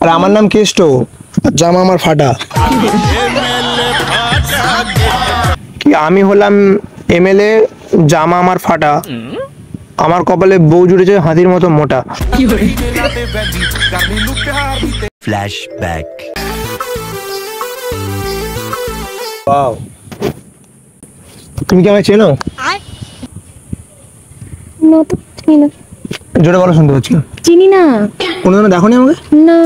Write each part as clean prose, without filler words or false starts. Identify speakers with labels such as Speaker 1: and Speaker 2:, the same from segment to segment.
Speaker 1: আর আমার নাম কেষ্ট, জামা আমার ফাটা। কি আমি হলাম এমএলএ, জামা আমার ফাটা, আমার কপালে বউ জুড়েছে হাতির মতো মোটা।
Speaker 2: ফ্ল্যাশব্যাক।
Speaker 1: ওয়াও, তুমি কি আমায় চেনো?
Speaker 3: না তো চিনি না।
Speaker 1: জোরে বলো, শুনতে পাচ্ছি না।
Speaker 3: চিনি না।
Speaker 1: কোনোদিনও দেখোনি আমাকে?
Speaker 3: না।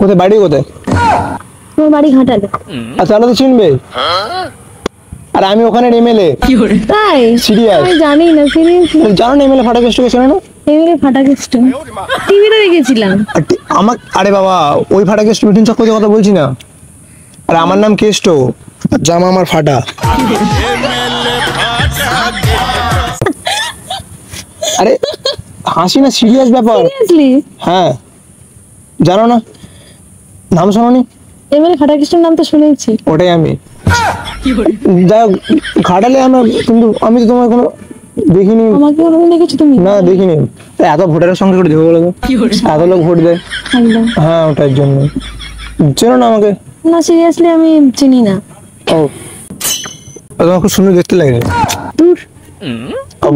Speaker 1: কোথায় বাড়ি কোথায়?
Speaker 3: তোমার বাড়ি ঘাটালে।
Speaker 1: আচ্ছা, তাহলে তো চিনবে। আর আমি ওখানে এমএলএ।
Speaker 3: তাই?
Speaker 1: সিরিয়াস?
Speaker 3: আমি জানি না, সিরিয়াসলি।
Speaker 1: জানো না এমএলএ ফাটা কেষ্টকে চেনো না?
Speaker 3: এমএলএ ফাটা কেষ্ট টিভিতে দেখেছিলাম।
Speaker 1: আরে বাবা, ওই ফাটা কেষ্ট মিঠুন চক্রবর্তীর কথা বলছি না। আর আমার নাম কেষ্ট, জামা আমার ফাটা। আরে হাসি না, সিরিয়াস ব্যাপার।
Speaker 3: সিরিয়াসলি?
Speaker 1: হ্যাঁ, জানো না? নাম শোনোনি?
Speaker 3: এমএলএ ফাটা কেষ্টর নাম তো শুনেছি।
Speaker 1: ওটাই আমি। যাই হোক, ঘাটালে আমরা, কিন্তু আমি তো তোমার কোনো দেখিনি।
Speaker 3: আমাকে ওরকম দেখেছো তুমি?
Speaker 1: না, দেখিনি। এত ভোটারের সঙ্গে করে দেখো বলো তো, এত লোক ভোট দেয়।
Speaker 3: একদম।
Speaker 1: হ্যাঁ, ওটার জন্য। চেনো না আমাকে?
Speaker 3: না, সিরিয়াসলি আমি চিনি না।
Speaker 1: ও, তোমার খুব সুন্দর দেখতে লাগে।
Speaker 3: দূর,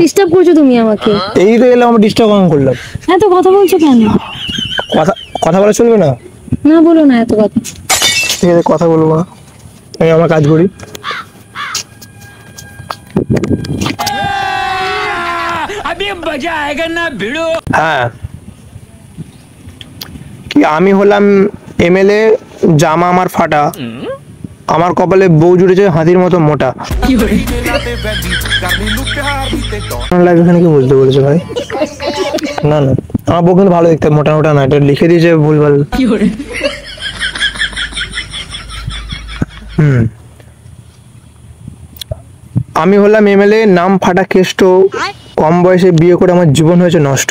Speaker 3: ডিস্টার্ব করছো তুমি আমাকে।
Speaker 1: এই তো এলাম, আমরা ডিস্টার্ব কখন করলাম?
Speaker 3: এত কথা বলছো কেন?
Speaker 1: কথা কথা বলা চলবে না?
Speaker 3: না, বলো না এত কথা।
Speaker 1: ঠিক আছে, কথা বলবো না, আমি আমার কাজ করি। হ্যাঁ, কি আমি হলাম এমএলএ, জামা আমার ফাটা, আমার কপালে বউ জুড়েছে হাতির মতো মোটা। এখানে কি বলতে বলেছে ভাই? না না, আমার বউ কিন্তু ভালো দেখতে, মোটা মোটা না, এটা লিখে দিয়েছে ভুলভাল। আমি হলাম এমএলএ, নাম ফাটা কেষ্ট, কম বয়সে বিয়ে করে আমার জীবন হয়েছে নষ্ট।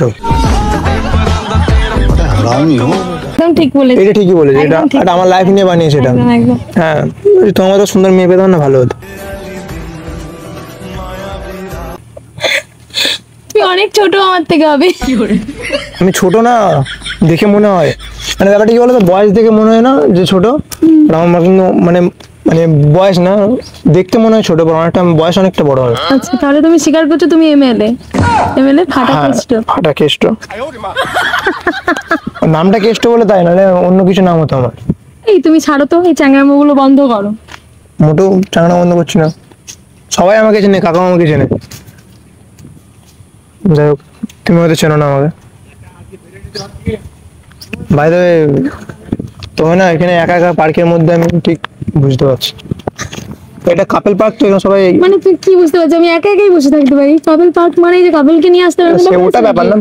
Speaker 3: একদম ঠিক বলেছো।
Speaker 1: এটা ঠিকই বলেছে, এটা আমার লাইফ নিয়ে বানিয়েছে এটা। হ্যাঁ, তোমার তো সুন্দর মেয়ে পেতাম না, ভালো হতো।
Speaker 3: তুমি অনেক ছোট আমার থেকে হবে।
Speaker 1: আমি ছোট না, দেখে মনে হয়। মানে ব্যাপারটা কি বলতো, বয়স দেখে মনে হয় না যে ছোট। আমার কিন্তু মানে মানে বয়স না, দেখতে মনে হয় ছোট, অনেকটা বয়স অনেকটা বড় হয়।
Speaker 3: আচ্ছা, তাহলে তুমি স্বীকার করছো তুমি এমএলএ? এমএলএ ফাটা কেষ্ট?
Speaker 1: ফাটা কেষ্ট। নামটা কেষ্ট বলে তাই, নাহলে অন্য কিছু নাম হতো আমার।
Speaker 3: এই তুমি ছাড়ো তো, এই চ্যাংড়ামোগুলো বন্ধ করো।
Speaker 1: মোটেও চাংড়া বন্ধ করছি না, সবাই আমাকে চেনে, কাকা আমাকে চেনে। যাই হোক, তুমি হয়তো চেনো না আমাকে। ভাই তো না, এখানে একা একা পার্কের মধ্যে আমি ঠিক বুঝতে পারছি, এটা কাপেল পার্ক তো, এখানে সবাই।
Speaker 3: মানে তুই কি বুঝতে পারছিস আমি একা একাই বসে থাকতে পারি? কাপেল পার্ক মানে যে কাপেলকে নিয়ে আসতে হবে
Speaker 1: সে ওটা ব্যাপার না,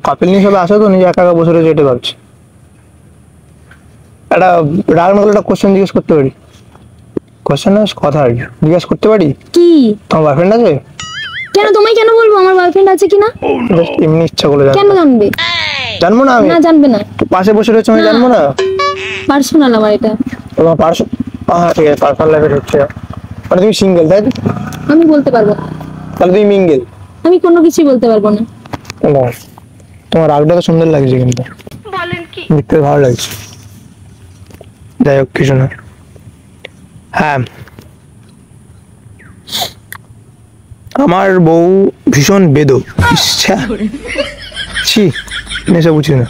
Speaker 1: কাপেল নিয়ে সবাই আসে তো, নিজে একা একা বসে রয়েছে, এটা ভাবছি। একটা রাগ না করলে একটা কোশ্চেন জিজ্ঞেস করতে পারি? কোশ্চেন না, কথা আর কি জিজ্ঞেস করতে পারি?
Speaker 3: কি?
Speaker 1: তোমার বয়ফ্রেন্ড আছে?
Speaker 3: কেন, তোমায় কেন বলবো আমার বয়ফ্রেন্ড আছে কিনা?
Speaker 1: জাস্ট এমনি ইচ্ছা করে
Speaker 3: কেন জানবে?
Speaker 1: জানবো না আমি?
Speaker 3: না, জানবে না।
Speaker 1: পাশে বসে রয়েছে, আমি জানবো না?
Speaker 3: পার্সোনাল আমার এটা।
Speaker 1: তোমার হ্যাঁ, ঠিক আছে, পার্সোনাল লাইফে হচ্ছে। মানে তুমি সিঙ্গেল, তাই তো?
Speaker 3: আমি বলতে পারবো না।
Speaker 1: তাহলে তুমি মিঙ্গেল?
Speaker 3: আমি কোনো কিছুই বলতে পারবো না।
Speaker 1: তোমার রাগটা তো সুন্দর লাগছে, কিন্তু
Speaker 3: বলেন কি?
Speaker 1: দেখতে ভালো লাগছে। যাই হোক, কিছু না। হ্যাঁ, আমার বউ ভীষণ বেদো। ইচ্ছা ছি, নেশা বুঝি না।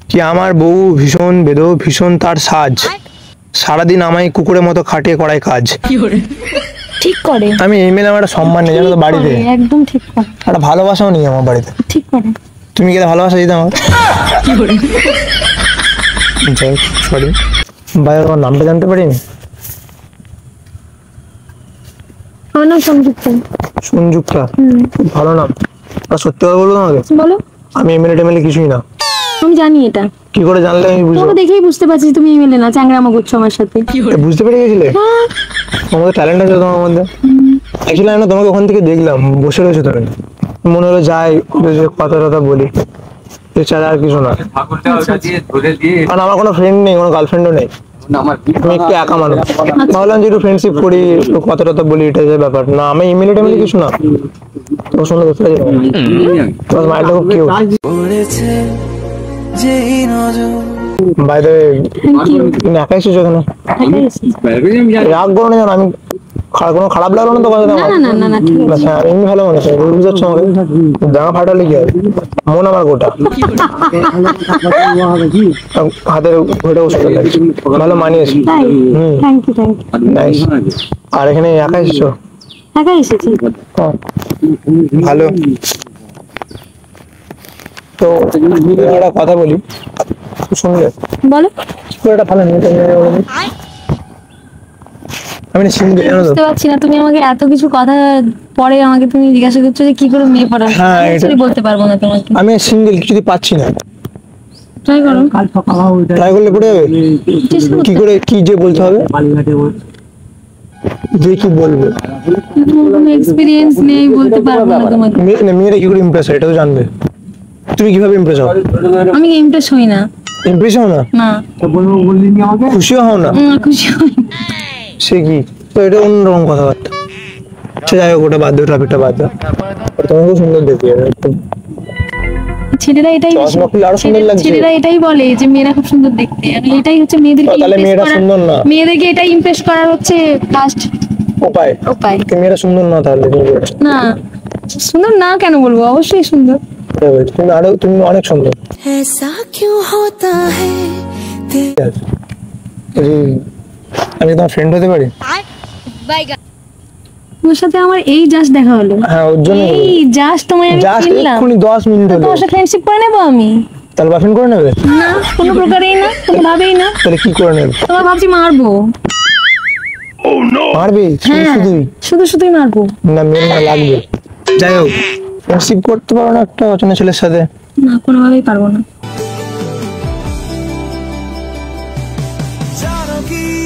Speaker 1: কি আমার বউ ভীষণ বেদো, ভীষণ তার সাজ, সারাদিন আমায় কুকুরের মতো খাটিয়ে করায় কাজ।
Speaker 3: ঠিক করে।
Speaker 1: আমি এমএলএ, আমার একটা সম্মান নেই জানো তো বাড়িতে,
Speaker 3: একদম ঠিক করে।
Speaker 1: একটা ভালোবাসাও নেই আমার বাড়িতে।
Speaker 3: ঠিক করে।
Speaker 1: তুমি গেলে ভালোবাসা দিতে আমার। যাই হোক, সরি ভাই, আমার নামটা জানতে পারিনি?
Speaker 3: আমার নাম সংযুক্তা।
Speaker 1: সংযুক্তা? খুব ভালো নাম। আর সত্যি কথা বলবো তোমাকে,
Speaker 3: বলো।
Speaker 1: আমি এমএলএ টেমএলএ কিছুই না।
Speaker 3: আমি জানি এটা।
Speaker 1: কি করে জানলে? আমি বুঝতে,
Speaker 3: তোমাকে দেখেই বুঝতে পারছি তুমি এমএলএ না, চ্যাংড়ামো করছো আমার সাথে।
Speaker 1: বুঝতে পেরে গেছিলে? তোমাদের ট্যালেন্ট আছে তোমার মধ্যে। অ্যাকচুয়ালি আমি তোমাকে ওখান থেকে দেখলাম, বসে রয়েছো তুমি, মনে হলো যাই কথা টথা বলি, এছাড়া আর কিছু না। কারণ আমার কোনো ফ্রেন্ড নেই, কোনো গার্লফ্রেন্ডও নেই, আমি একটু একা মানুষ। ভাবলাম যে একটু ফ্রেন্ডশিপ করি, একটু কথা টথা বলি, এটাই ব্যাপার না। আমি এমএলএ টেমএলএ কিছু না। তোমার সুন্দর দেখতে লাগে, তোমার মাইন্ডটা খুব কিউট। বাই দ্য ওয়ে, তুমি একা এসেছো কেন? রাগ করো না, জানো আমি কোনো খারাপ লাগলো না তো কথাটা আমার?
Speaker 3: না না না ঠিক আছে।
Speaker 1: আচ্ছা এমনি ভালো মানুষ, বুঝাচ্ছ আমাকে? জামা ফাটালে কি হবে, মন আমার গোটা। হাতের ঘুরে বসে লাগছে, ভালো মানিয়েছে।
Speaker 3: তাই,
Speaker 1: hmm
Speaker 3: thank you thank you.
Speaker 1: Nice. আর এখানে একা এসেছো?
Speaker 3: একা এসেছি।
Speaker 1: হ্যাঁ, ভালো। তো একটা কথা বলি, শুনলে?
Speaker 3: বলো।
Speaker 1: পুরোটা ভালো নেই, আমি সিঙ্গেল, জানো তো?
Speaker 3: বুঝতে পারছি না, তুমি আমাকে এত কিছু কথা পরে আমাকে তুমি জিজ্ঞাসা করছো যে কি করে মেয়ে পড়াবে।
Speaker 1: হ্যাঁ,
Speaker 3: আমি
Speaker 1: এটা-
Speaker 3: actually বলতে পারবো না তোমাকে।
Speaker 1: আমি সিঙ্গেল, কিছুতেই পাচ্ছি না।
Speaker 3: ট্রাই করো।
Speaker 1: ট্রাই করলে পড়ে যাবে?
Speaker 3: চেষ্টা
Speaker 1: কি
Speaker 3: করতে
Speaker 1: করে, কি যে বলতে হবে, যে কি বলবো?
Speaker 3: তোমার কোনো এক্সপিরিয়েন্স নেই, বলতে পারবো না তোমাকে।
Speaker 1: মেয়েরা কি করে ইমপ্রেস হয় এটা তো জানবে। তুমি কিভাবে ইমপ্রেস হও?
Speaker 3: আমি ইমপ্রেস হই না।
Speaker 1: ইমপ্রেস হও না?
Speaker 3: না
Speaker 1: খুশিও হও না?
Speaker 3: খুশি হই না।
Speaker 1: সে কি, তো এটা অন্যরকম কথাবার্তা। সে যাই হোক, ওটা বাদ দাও, ট্রাফিকটা বাদ দাও। তোমাকে খুব সুন্দর দেখি,
Speaker 3: ছেলেরা এটাই
Speaker 1: চশমা খুললে আরো সুন্দর লাগছে।
Speaker 3: ছেলেরা এটাই বলে যে মেয়েরা খুব সুন্দর দেখতে, আর এটাই হচ্ছে মেয়েদেরকে
Speaker 1: তাহলে
Speaker 3: impress
Speaker 1: মেয়েরা
Speaker 3: করার-
Speaker 1: সুন্দর না?
Speaker 3: মেয়েদেরকে এটাই ইমপ্রেস করার হচ্ছে ফার্স্ট
Speaker 1: উপায়।
Speaker 3: উপায়।
Speaker 1: মেয়েরা সুন্দর না তাহলে?
Speaker 3: না সুন্দর না কেন বলবো, অবশ্যই সুন্দর।
Speaker 1: তুমি অনেক সুন্দর।
Speaker 2: ऐसा क्यों होता है
Speaker 1: আমি তোমার ফ্রেন্ড হতে পারি?
Speaker 3: তোমার সাথে আমার এই জাস্ট দেখা হলো,
Speaker 1: হ্যাঁ, ওর জন্য
Speaker 3: এই জাস্ট তোমায় আমি
Speaker 1: জাস্ট
Speaker 3: চিনলাম,
Speaker 1: এক্ষুনি 10 মিনিট হলো।
Speaker 3: তোমার সাথে ফ্রেন্ডশিপ করে নেবো আমি?
Speaker 1: তাহলে বাফিন করে নেবে?
Speaker 3: না কোনো প্রকারেই না, কোনো ভাবেই না।
Speaker 1: তাহলে কি করে নেবে?
Speaker 3: তোমার ভাবছি মারবো।
Speaker 1: মারবে?
Speaker 3: হ্যাঁ
Speaker 1: শুধুই?
Speaker 3: শুধু শুধুই মারবো।
Speaker 1: না, মেয়ের না লাগবে। যাই হোক, ফ্রেন্ডশিপ করতে পারো না একটা অচেনা ছেলের সাথে?
Speaker 3: না কোনোভাবেই পারবো না।
Speaker 2: जानो की